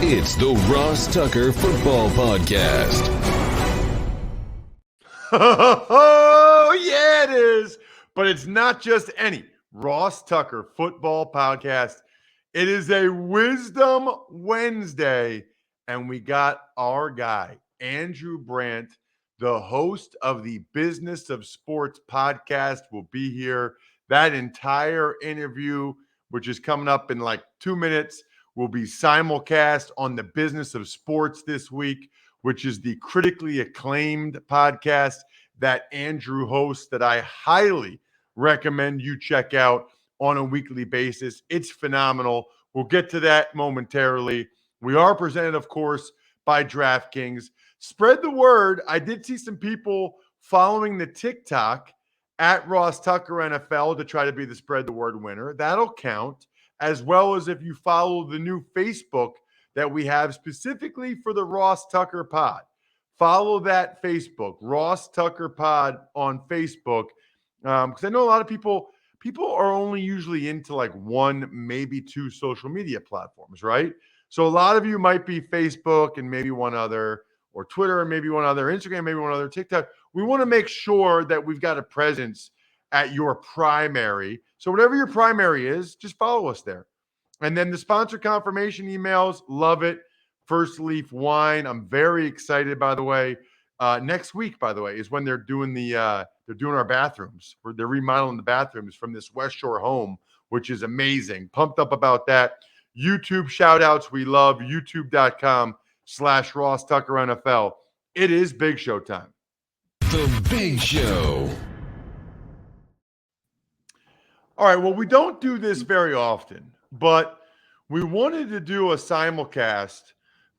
It's the Ross Tucker Football Podcast. Oh, yeah, it is. But it's not just any Ross Tucker Football Podcast. It is a Wisdom Wednesday, and we got our guy, Andrew Brandt, the host of the Business of Sports podcast, will be here. That entire interview, which is coming up in like 2 minutes, will be simulcast on the Business of Sports this week, which is the critically acclaimed podcast that Andrew hosts that I highly recommend you check out on a weekly basis. It's phenomenal. We'll get to that momentarily. We are presented, of course, by DraftKings. Spread the word. I did see some people following the TikTok at Ross Tucker NFL to try to be the spread the word winner. That'll count, as well as if you follow the new Facebook that we have specifically for the Ross Tucker Pod. Follow that Facebook, Ross Tucker Pod on Facebook, because I know a lot of people are only usually into like one, maybe two social media platforms, right? So a lot of you might be Facebook and maybe one other, or Twitter and maybe one other, Instagram, maybe one other, TikTok. We want to make sure that we've got a presence at your primary. So whatever your primary is, just follow us there. And then the sponsor confirmation emails, love it. First Leaf Wine. I'm very excited, by the way. Next week, by the way, is when they're doing our bathrooms. They're remodeling the bathrooms from this West Shore home, which is amazing. Pumped up about that. YouTube shout outs we love. YouTube.com/Ross Tucker NFL. It is Big Show time. The Big Show. All right. Well, we don't do this very often, but we wanted to do a simulcast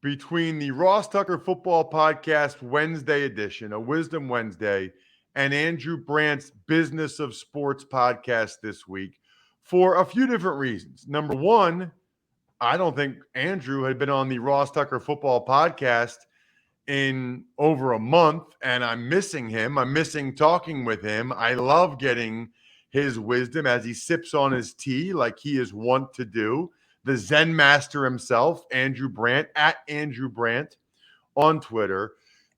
between the Ross Tucker Football Podcast Wednesday edition, a Wisdom Wednesday, and Andrew Brandt's Business of Sports podcast this week for a few different reasons. Number one, I don't think Andrew had been on the Ross Tucker Football Podcast in over a month, and I'm missing him. I'm missing talking with him. I love getting his wisdom as he sips on his tea like he is wont to do. The Zen master himself, Andrew Brandt, at Andrew Brandt on Twitter.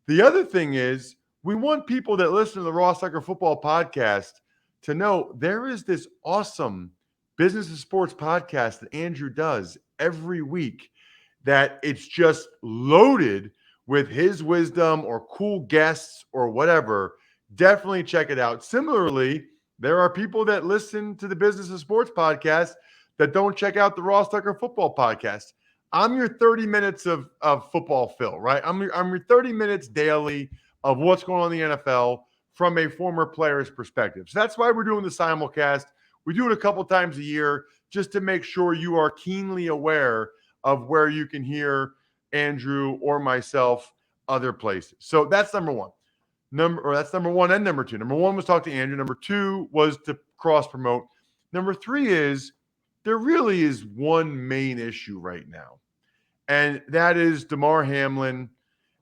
The other thing is, we want people that listen to the Ross Tucker Football Podcast to know there is this awesome Business of Sports podcast that Andrew does every week that it's just loaded with his wisdom or cool guests or whatever. Definitely check it out. Similarly, there are people that listen to the Business of Sports podcast that don't check out the Ross Tucker Football Podcast. I'm your 30 minutes of football fill, right? I'm your 30 minutes daily of what's going on in the NFL from a former player's perspective. So that's why we're doing the simulcast. We do it a couple times a year just to make sure you are keenly aware of where you can hear Andrew or myself other places. So that's number one. That's number one and number two. Number one was talk to Andrew. Number two was to cross promote. Number three is there really is one main issue right now, and that is Damar Hamlin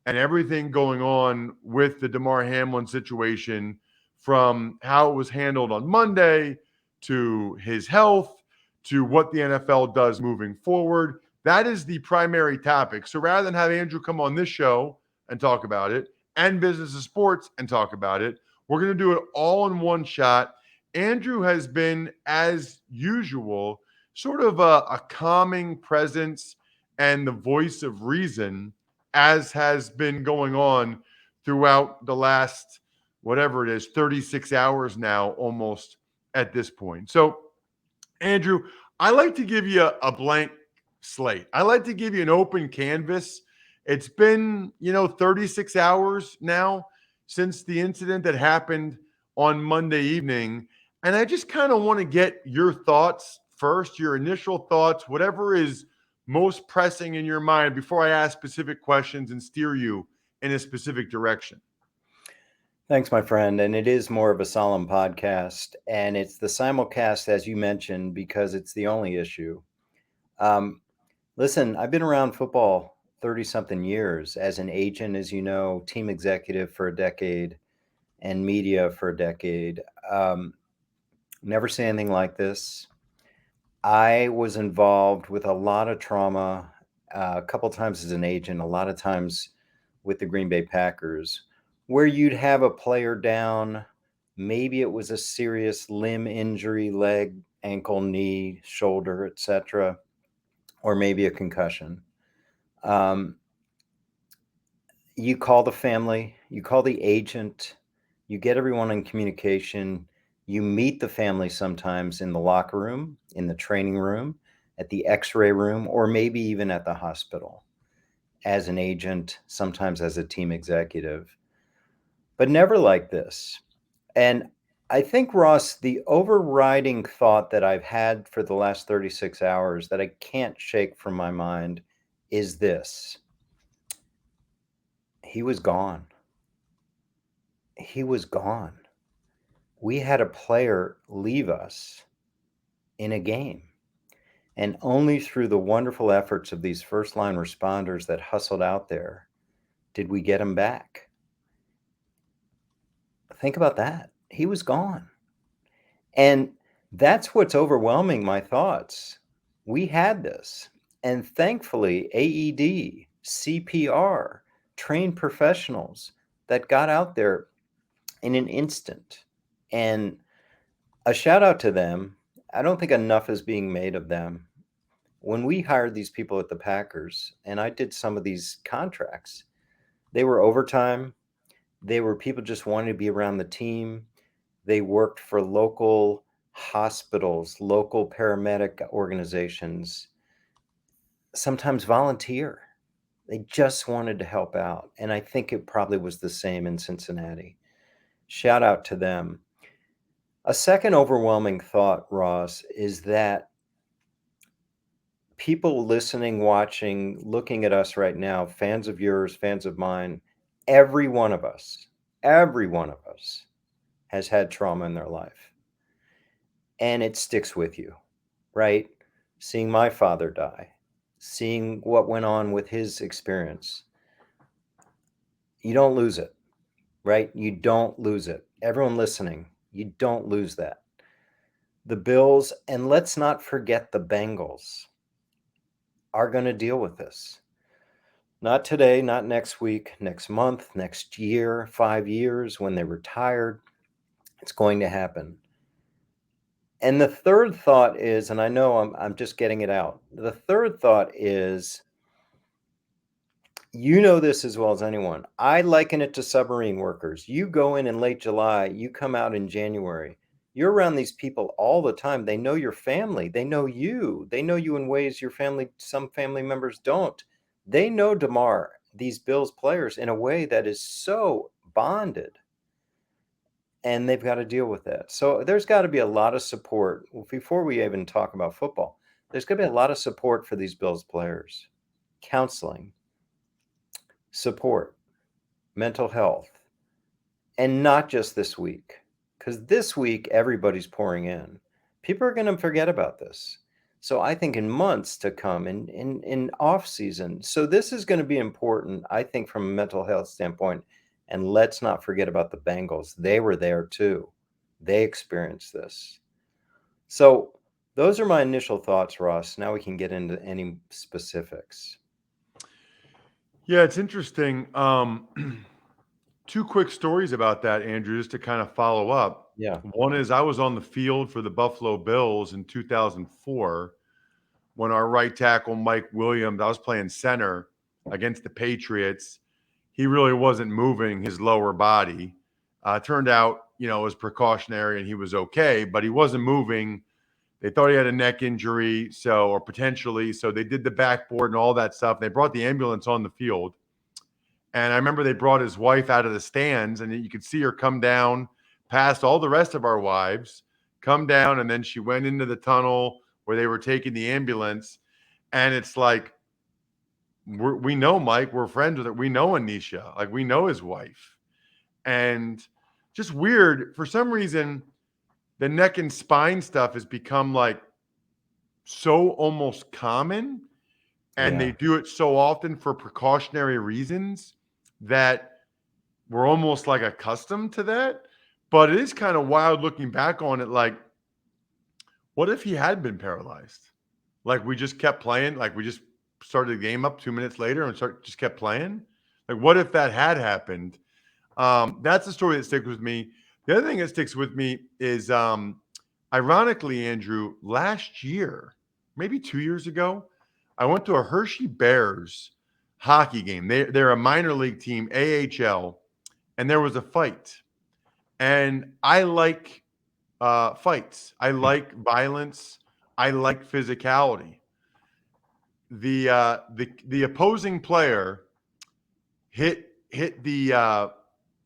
and everything going on with the Damar Hamlin situation, from how it was handled on Monday to his health to what the NFL does moving forward. That is the primary topic. So rather than have Andrew come on this show and talk about it, and Business of Sports and talk about it, we're going to do it all in one shot. Andrew has been, as usual, sort of a calming presence and the voice of reason, as has been going on throughout the last, whatever it is, 36 hours now, almost at this point. So, Andrew, I like to give you a blank slate. I like to give you an open canvas. It's been, 36 hours now since the incident that happened on Monday evening. And I just kind of want to get your thoughts first, your initial thoughts, whatever is most pressing in your mind before I ask specific questions and steer you in a specific direction. Thanks, my friend. And it is more of a solemn podcast. And it's the simulcast, as you mentioned, because it's the only issue. Listen, I've been around football 30-something years as an agent, as you know, team executive for a decade, and media for a decade. Never seen anything like this. I was involved with a lot of trauma a couple times as an agent, a lot of times with the Green Bay Packers, where you'd have a player down. Maybe it was a serious limb injury, leg, ankle, knee, shoulder, etc., or maybe a concussion. You call the family, you call the agent, you get everyone in communication. You meet the family sometimes in the locker room, in the training room, at the x-ray room, or maybe even at the hospital as an agent, sometimes as a team executive, but never like this. And I think, Ross, the overriding thought that I've had for the last 36 hours that I can't shake from my mind is this: he was gone. He was gone. We had a player leave us in a game. And only through the wonderful efforts of these first line responders that hustled out there did we get him back. Think about that. He was gone. And that's what's overwhelming my thoughts. We had this. And thankfully, AED, CPR, trained professionals that got out there in an instant. And a shout out to them. I don't think enough is being made of them. When we hired these people at the Packers, and I did some of these contracts, they were overtime. They were people just wanting to be around the team. They worked for local hospitals, local paramedic organizations, sometimes volunteer. They just wanted to help out. And I think it probably was the same in Cincinnati. Shout out to them. A second overwhelming thought, Ross, is that people listening, watching, looking at us right now, fans of yours, fans of mine, every one of us has had trauma in their life. And it sticks with you, right? Seeing my father die, seeing what went on with his experience. You don't lose it, right? You don't lose it. Everyone listening, you don't lose that. The Bills, and let's not forget the Bengals, are going to deal with this. Not today, not next week, next month, next year, 5 years, when they're retired. It's going to happen. And the third thought is, and I know I'm just getting it out. The third thought is, you know this as well as anyone. I liken it to submarine workers. You go in late July, you come out in January. You're around these people all the time. They know your family. They know you. They know you in ways some family members don't. They know Damar, these Bills players, in a way that is so bonded. And they've got to deal with that. So there's got to be a lot of support. Before we even talk about football, there's going to be a lot of support for these Bills players. Counseling, support, mental health, and not just this week. Because this week, everybody's pouring in. People are going to forget about this. So I think in months to come, in off season. So this is going to be important, I think, from a mental health standpoint. And let's not forget about the Bengals. They were there too. They experienced this. So those are my initial thoughts, Ross. Now we can get into any specifics. Yeah, it's interesting. Two quick stories about that, Andrew, just to kind of follow up. Yeah. One is I was on the field for the Buffalo Bills in 2004 when our right tackle, Mike Williams, I was playing center against the Patriots. He really wasn't moving his lower body. Turned out, it was precautionary and he was okay, but he wasn't moving. They thought he had a neck injury, or potentially. So they did the backboard and all that stuff. They brought the ambulance on the field. And I remember they brought his wife out of the stands, and you could see her come down past all the rest of our wives, come down, and then she went into the tunnel where they were taking the ambulance. And it's like, we know Mike, we're friends with her. We know Anisha, like we know his wife. And just weird, for some reason, the neck and spine stuff has become like so almost common, and they do it so often for precautionary reasons that we're almost like accustomed to that. But it is kind of wild looking back on it. Like, what if he had been paralyzed? Like we just kept playing, like we just started the game up 2 minutes later and just kept playing? Like, what if that had happened? That's the story that sticks with me. The other thing that sticks with me is, ironically, Andrew, last year, maybe 2 years ago, I went to a Hershey Bears hockey game. They're a minor league team, AHL, and there was a fight. And I like fights. I like violence. I like physicality. The opposing player hit the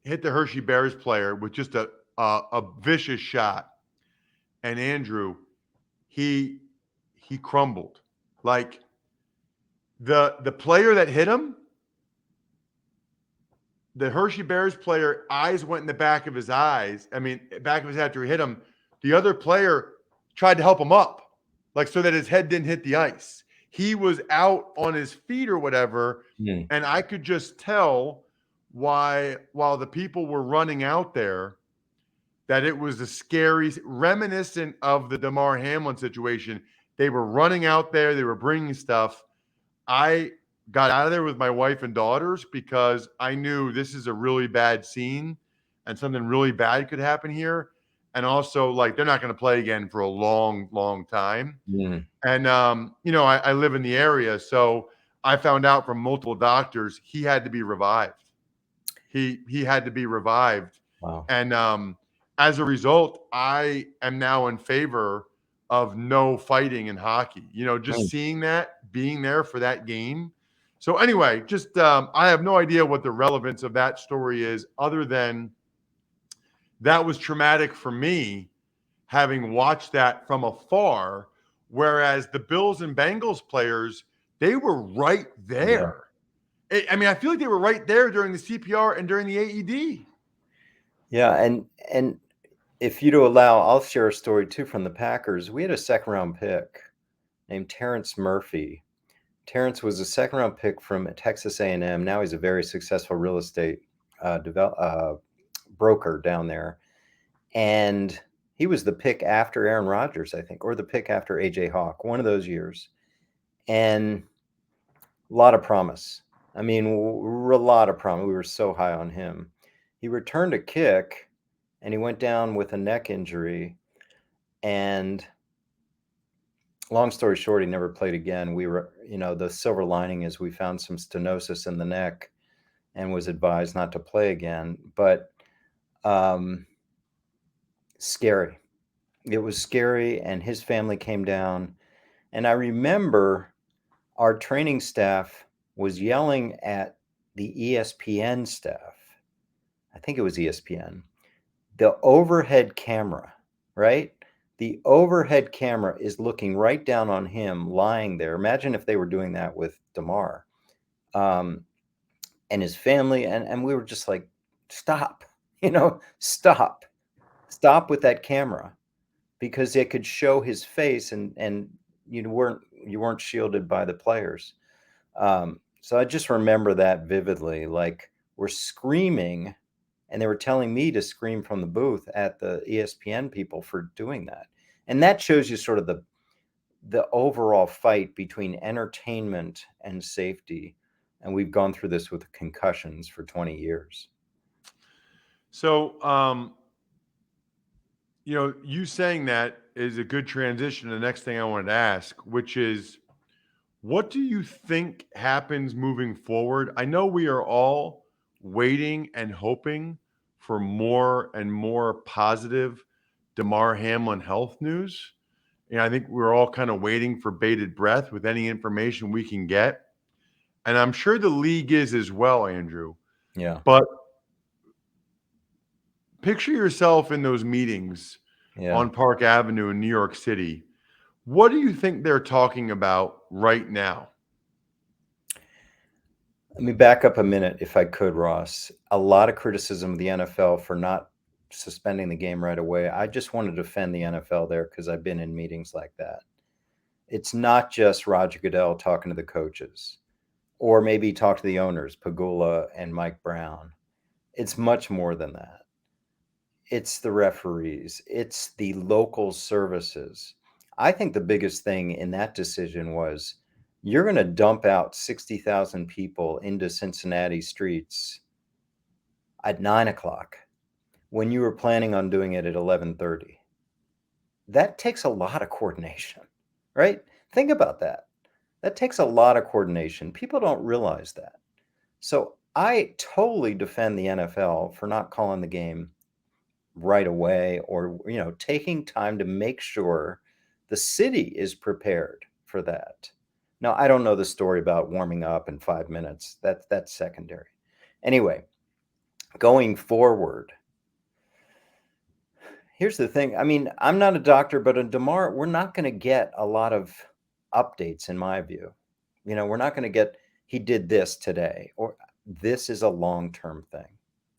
Hershey Bears player with just a vicious shot, and Andrew, he crumbled. Like the player that hit him, the Hershey Bears player, eyes went in the back of his eyes. I mean, back of his head after he hit him. The other player tried to help him up, like so that his head didn't hit the ice. He was out on his feet or whatever, and I could just tell while the people were running out there that it was a scary, reminiscent of the Damar Hamlin situation. They were running out there. They were bringing stuff. I got out of there with my wife and daughters because I knew this is a really bad scene and something really bad could happen here. And also, like, they're not going to play again for a long, long time. And, I live in the area. So I found out from multiple doctors he had to be revived. He had to be revived. Wow. And as a result, I am now in favor of no fighting in hockey. Just seeing that, being there for that game. So anyway, just I have no idea what the relevance of that story is, other than that was traumatic for me, having watched that from afar. Whereas the Bills and Bengals players, they were right there. I mean, I feel like they were right there during the CPR and during the AED. Yeah, and if you'd allow, I'll share a story too from the Packers. We had a second-round pick named Terrence Murphy. Terrence was a second-round pick from Texas A&M. Now he's a very successful real estate broker down there. And he was the pick after Aaron Rodgers, I think, or the pick after A.J. Hawk, one of those years. And a lot of promise. I mean, a lot of promise. We were so high on him. He returned a kick, and he went down with a neck injury. And long story short, he never played again. We were, the silver lining is we found some stenosis in the neck and was advised not to play again. But scary. It was scary, and his family came down. And I remember our training staff was yelling at the ESPN staff. I think it was ESPN. The overhead camera, right? The overhead camera is looking right down on him lying there. Imagine if they were doing that with Damar and his family. And we were just like, stop, stop with that camera, because they could show his face and you weren't shielded by the players. So I just remember that vividly. Like, we're screaming, and they were telling me to scream from the booth at the ESPN people for doing that. And that shows you sort of the overall fight between entertainment and safety. And we've gone through this with concussions for 20 years. So, you saying that is a good transition to the next thing I wanted to ask, which is, what do you think happens moving forward? I know we are all waiting and hoping for more and more positive Damar Hamlin health news. I think we're all kind of waiting for bated breath with any information we can get. And I'm sure the league is as well, Andrew. Yeah. But picture yourself in those meetings on Park Avenue in New York City. What do you think they're talking about right now? Let me back up a minute, if I could, Ross. A lot of criticism of the NFL for not suspending the game right away. I just want to defend the NFL there because I've been in meetings like that. It's not just Roger Goodell talking to the coaches, or maybe talk to the owners, Pagula and Mike Brown. It's much more than that. It's the referees. It's the local services. I think the biggest thing in that decision was You're going to dump out 60,000 people into Cincinnati streets at 9 o'clock when you were planning on doing it at 11:30. That takes a lot of coordination, right? Think about that. That takes a lot of coordination. People don't realize that. So I totally defend the NFL for not calling the game right away, or taking time to make sure the city is prepared for that. Now, I don't know the story about warming up in 5 minutes. That's secondary. Anyway, going forward, here's the thing. I mean, I'm not a doctor, but in Damar, we're not going to get a lot of updates, in my view. We're not going to get, he did this today, or this is a long-term thing.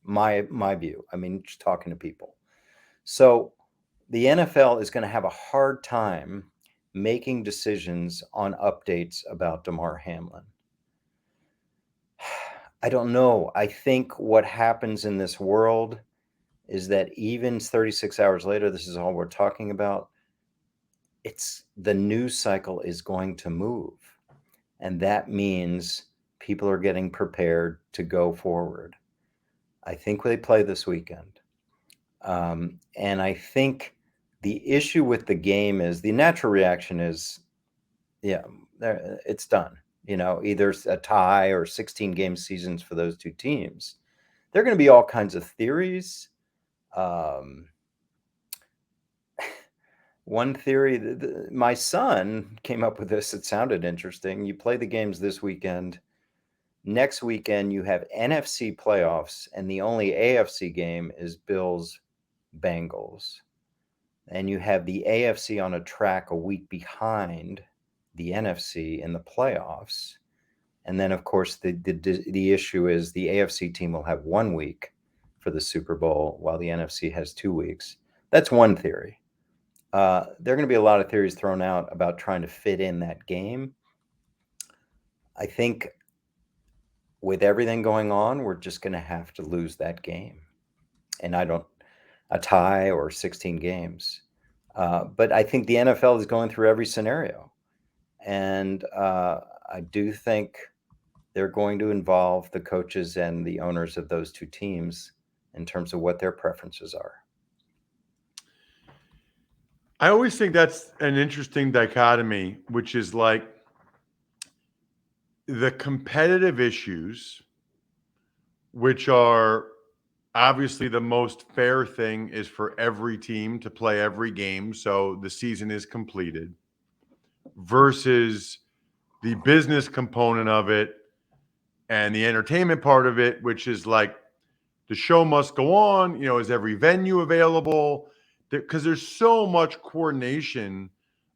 My view. I mean, just talking to people. So the NFL is going to have a hard time making decisions on updates about Damar Hamlin. I don't know. I think what happens in this world is that even 36 hours later, this is all we're talking about, the news cycle is going to move. And that means people are getting prepared to go forward. I think they play this weekend. And I think the issue with the game is the natural reaction is, yeah, it's done. Either a tie or 16 game seasons for those two teams. There are going to be all kinds of theories. One theory, my son came up with this. It sounded interesting. You play the games this weekend. Next weekend, you have NFC playoffs, and the only AFC game is Bills Bengals. And you have the AFC on a track a week behind the NFC in the playoffs. And then, of course, the issue is the AFC team will have 1 week for the Super Bowl, while the NFC has 2 weeks. That's one theory. There are going to be a lot of theories thrown out about trying to fit in that game. I think with everything going on, we're just going to have to lose that game. And a tie or 16 games. But I think the NFL is going through every scenario. And I do think they're going to involve the coaches and the owners of those two teams in terms of what their preferences are. I always think that's an interesting dichotomy, which is like the competitive issues, which are obviously the most fair thing is for every team to play every game, so the season is completed, versus the business component of it and the entertainment part of it, which is like the show must go on. Is every venue available? Because there's so much coordination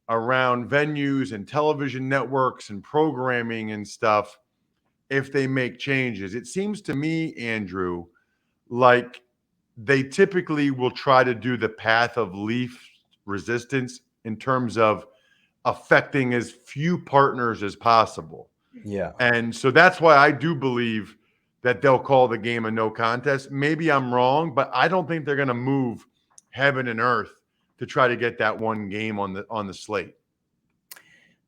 around venues and television networks and programming and stuff. If they make changes, it seems to me, Andrew, like they typically will try to do the path of least resistance in terms of affecting as few partners as possible. Yeah. And so that's why I do believe that they'll call the game a no contest. Maybe I'm wrong, but I don't think they're going to move heaven and earth to try to get that one game on the slate.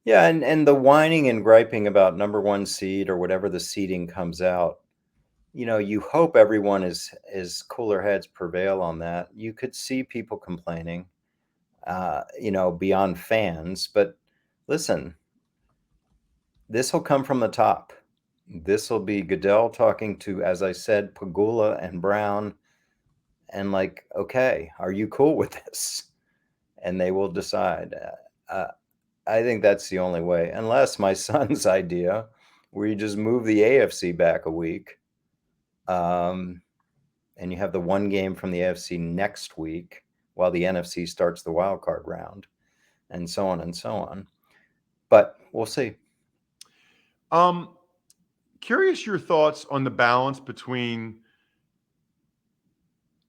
Yeah, and the whining and griping about number 1 seed or whatever the seeding comes out, you hope everyone is cooler heads prevail on that. You could see people complaining, beyond fans. But listen, this will come from the top. This will be Goodell talking to, as I said, Pagula and Brown, and like, okay, are you cool with this? And they will decide. I think that's the only way, unless my son's idea, where you just move the AFC back a week, and you have the one game from the AFC next week while the NFC starts the wild card round, and so on and so on. But we'll see. Curious your thoughts on the balance between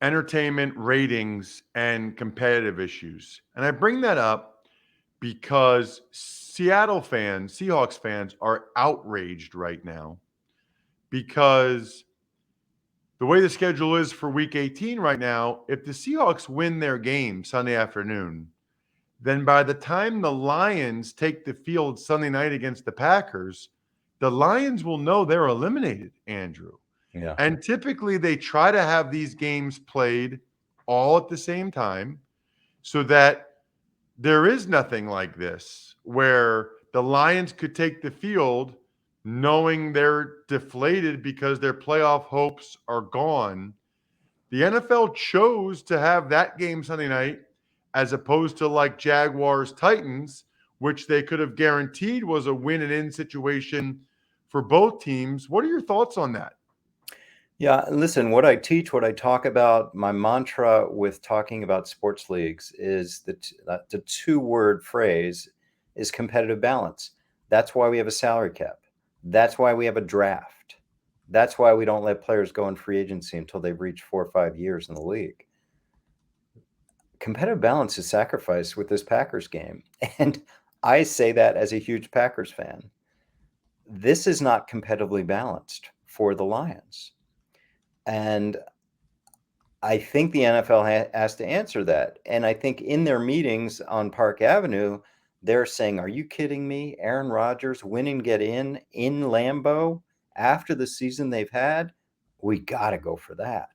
entertainment, ratings, and competitive issues. And I bring that up because Seahawks fans are outraged right now because the way the schedule is for week 18 right now, if the Seahawks win their game Sunday afternoon, then by the time the Lions take the field Sunday night against the Packers, the Lions will know they're eliminated, Andrew. Yeah. And typically they try to have these games played all at the same time so that there is nothing like this where the Lions could take the field knowing they're deflated because their playoff hopes are gone. The NFL chose to have that game Sunday night as opposed to like Jaguars Titans, which they could have guaranteed was a win and in situation for both teams. What are your thoughts on that? Yeah, listen, what I teach, what I talk about, my mantra with talking about sports leagues is the two-word phrase is competitive balance. That's why we have a salary cap. That's why we have a draft. That's why we don't let players go in free agency until they've reached 4 or 5 years in the league. Competitive balance is sacrificed with this Packers game. And I say that as a huge Packers fan. This is not competitively balanced for the Lions. And I think the NFL has to answer that. And I think in their meetings on Park Avenue, they're saying, are you kidding me? Aaron Rodgers win and get in Lambeau after the season they've had? We got to go for that.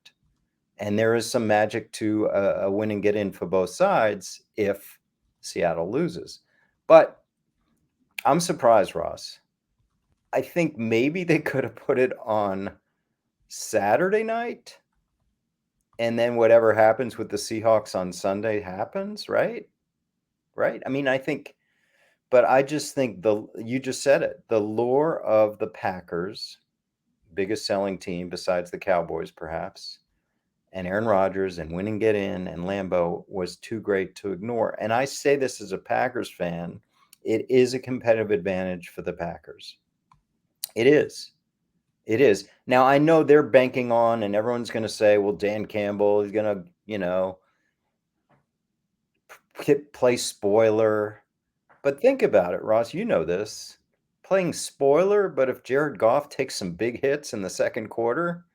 And there is some magic to a win and get in for both sides if Seattle loses. But I'm surprised, Ross. I think maybe they could have put it on Saturday night, and then whatever happens with the Seahawks on Sunday happens, right? Right? I mean, I think, but I just think you just said it, the lure of the Packers, biggest selling team besides the Cowboys, perhaps, and Aaron Rodgers and win and get in and Lambeau was too great to ignore. And I say this as a Packers fan, it is a competitive advantage for the Packers. It is. It is. Now, I know they're banking on, and everyone's going to say, well, Dan Campbell is going to, play spoiler. But think about it, Ross. You know this. Playing spoiler, but if Jared Goff takes some big hits in the second quarter,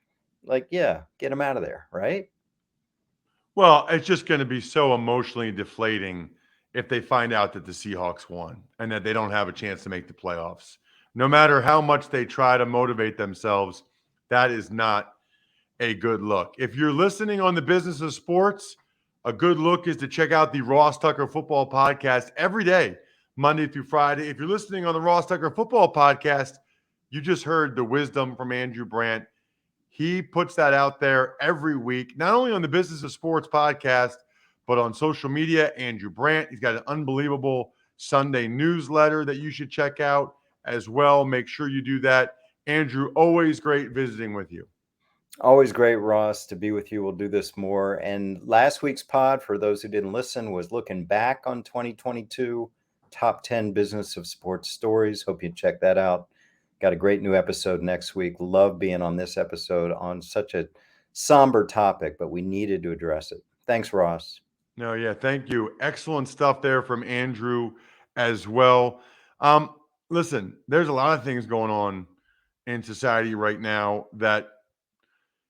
yeah, get him out of there, right? Well, it's just going to be so emotionally deflating if they find out that the Seahawks won and that they don't have a chance to make the playoffs. No matter how much they try to motivate themselves, that is not a good look. If you're listening on the Business of Sports, a good look is to check out the Ross Tucker Football Podcast every day, Monday through Friday. If you're listening on the Ross Tucker Football Podcast, you just heard the wisdom from Andrew Brandt. He puts that out there every week, not only on the Business of Sports podcast, but on social media. Andrew Brandt, he's got an unbelievable Sunday newsletter that you should check out as well. Make sure you do that. Andrew, always great visiting with you. Always great, Ross, to be with you. We'll do this more. And last week's pod, for those who didn't listen, was looking back on 2022, top 10 Business of Sports stories. Hope you check that out. Got a great new episode next week. Love being on this episode on such a somber topic, but we needed to address it. Thanks, Ross. No, yeah, thank you. Excellent stuff there from Andrew as well. Listen, there's a lot of things going on in society right now that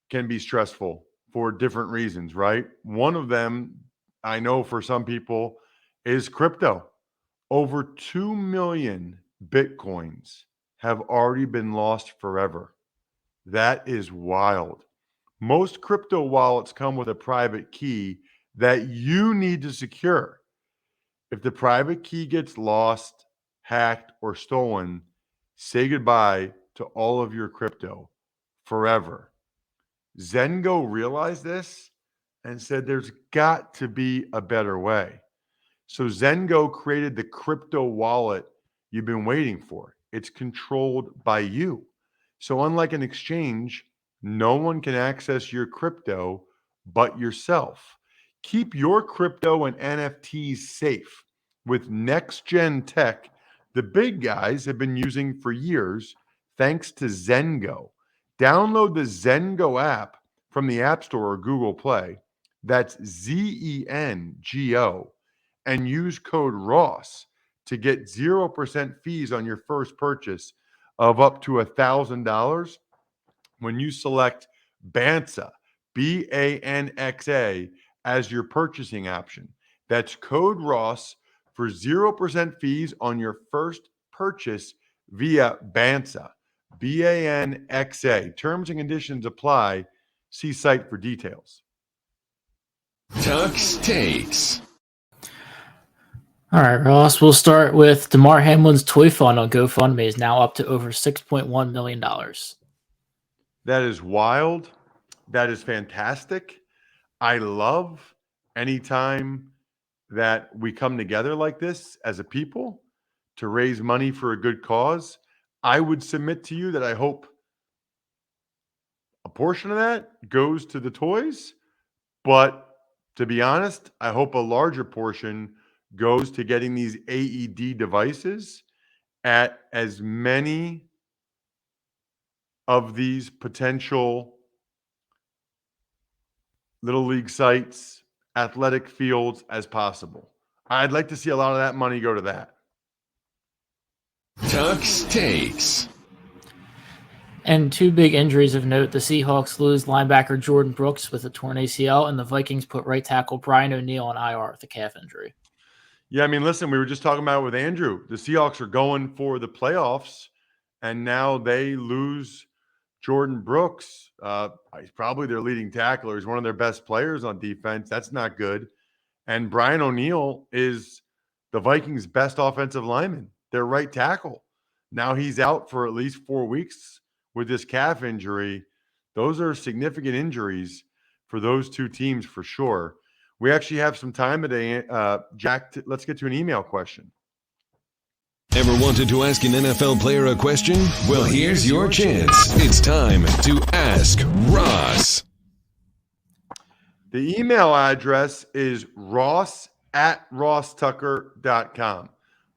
can be stressful for different reasons, right? One of them, I know for some people, is crypto. Over 2 million Bitcoins have already been lost forever. That is wild. Most crypto wallets come with a private key that you need to secure. If the private key gets lost, hacked, or stolen, say goodbye to all of your crypto forever. Zengo realized this and said there's got to be a better way. So Zengo created the crypto wallet you've been waiting for. It's controlled by you. So unlike an exchange, no one can access your crypto but yourself. Keep your crypto and NFTs safe with next gen tech the big guys have been using for years thanks to Zengo. Download the Zengo app from the App Store or Google Play. That's Zengo and use code ROSS to get 0% fees on your first purchase of up to $1,000 when you select BANXA, BANXA, as your purchasing option. That's code ROSS for 0% fees on your first purchase via Banxa. BANXA. Terms and conditions apply. See site for details. Tuck's Takes. All right, Ross, we'll start with Damar Hamlin's toy fund on GoFundMe is now up to over $6.1 million. That is wild. That is fantastic. I love anytime that we come together like this as a people to raise money for a good cause. I would submit to you that I hope a portion of that goes to the toys, but to be honest, I hope a larger portion goes to getting these AED devices at as many of these potential little league sites, athletic fields as possible. I'd like to see a lot of that money go to that. Tuck's Takes. And two big injuries of note. The Seahawks lose linebacker Jordan Brooks with a torn ACL, and the Vikings put right tackle Brian O'Neill on IR with a calf injury. Yeah, I mean, listen, we were just talking about it with Andrew. The Seahawks are going for the playoffs, and now they lose Jordan Brooks. He's probably their leading tackler. He's one of their best players on defense. That's not good. And Brian O'Neill is the Vikings' best offensive lineman, their right tackle. Now he's out for at least 4 weeks with this calf injury. Those are significant injuries for those two teams for sure. We actually have some time today, Jack. Let's get to an email question. Ever wanted to ask an NFL player a question? Well, here's your chance. It's time to Ask Ross. The email address is ross@rosstucker.com.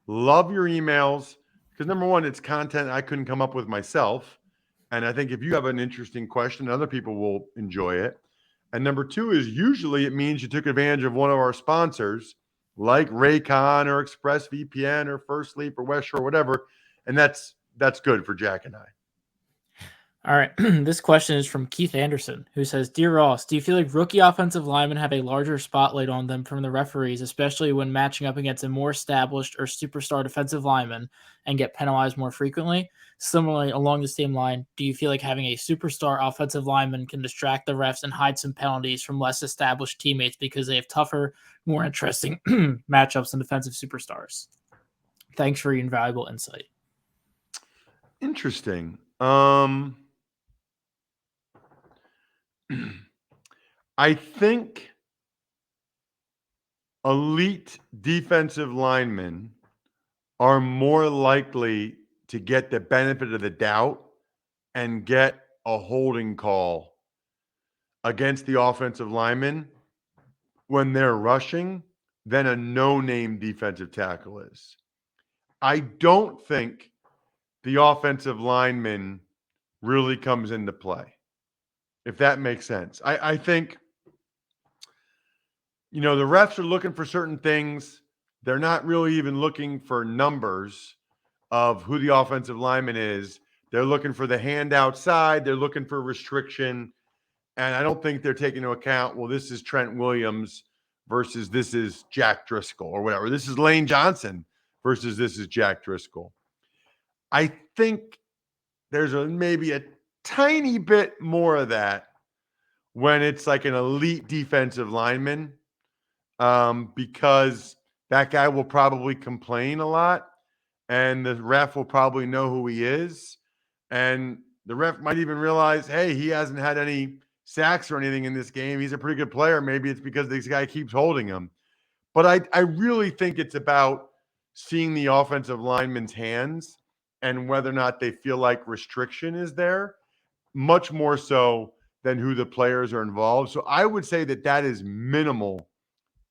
Love your emails because, number one, it's content I couldn't come up with myself. And I think if you have an interesting question, other people will enjoy it. And number two is usually it means you took advantage of one of our sponsors like Raycon or ExpressVPN or First Sleep or West Shore, whatever. And that's good for Jack and I. All right. This question is from Keith Anderson, who says, Dear Ross, do you feel like rookie offensive linemen have a larger spotlight on them from the referees, especially when matching up against a more established or superstar defensive lineman and get penalized more frequently? Similarly, along the same line, do you feel like having a superstar offensive lineman can distract the refs and hide some penalties from less established teammates because they have tougher, more interesting matchups than defensive superstars? Thanks for your invaluable insight. Interesting. I think elite defensive linemen are more likely to get the benefit of the doubt and get a holding call against the offensive lineman when they're rushing than a no-name defensive tackle is. I don't think the offensive lineman really comes into play, if that makes sense. I think, the refs are looking for certain things. They're not really even looking for numbers of who the offensive lineman is. They're looking for the hand outside. They're looking for restriction. And I don't think they're taking into account, well, this is Trent Williams versus this is Jack Driscoll or whatever. This is Lane Johnson versus this is Jack Driscoll. I think there's maybe a tiny bit more of that when it's like an elite defensive lineman, because that guy will probably complain a lot and the ref will probably know who he is. And the ref might even realize, hey, he hasn't had any sacks or anything in this game. He's a pretty good player. Maybe it's because this guy keeps holding him. But I really think it's about seeing the offensive lineman's hands and whether or not they feel like restriction is there, much more so than who the players are involved. So I would say that is minimal,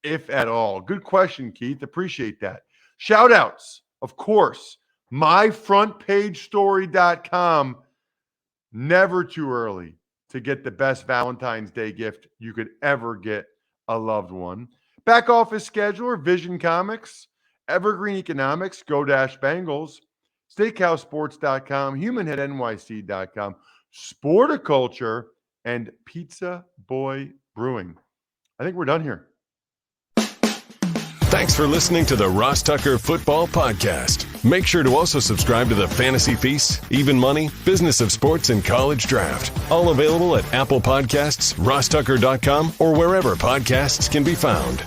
if at all. Good question, Keith. Appreciate that. Shout outs, of course. MyFrontPageStory.com. Never too early to get the best Valentine's Day gift you could ever get a loved one. Back Office Scheduler, Vision Comics, Evergreen Economics, Go-Bengals, SteakhouseSports.com, HumanHeadNYC.com, Sporticulture, and Pizza Boy Brewing. I think we're done here. Thanks for listening to the Ross Tucker Football Podcast. Make sure to also subscribe to the Fantasy Feast, Even Money, Business of Sports, and College Draft. All available at Apple Podcasts, rosstucker.com, or wherever podcasts can be found.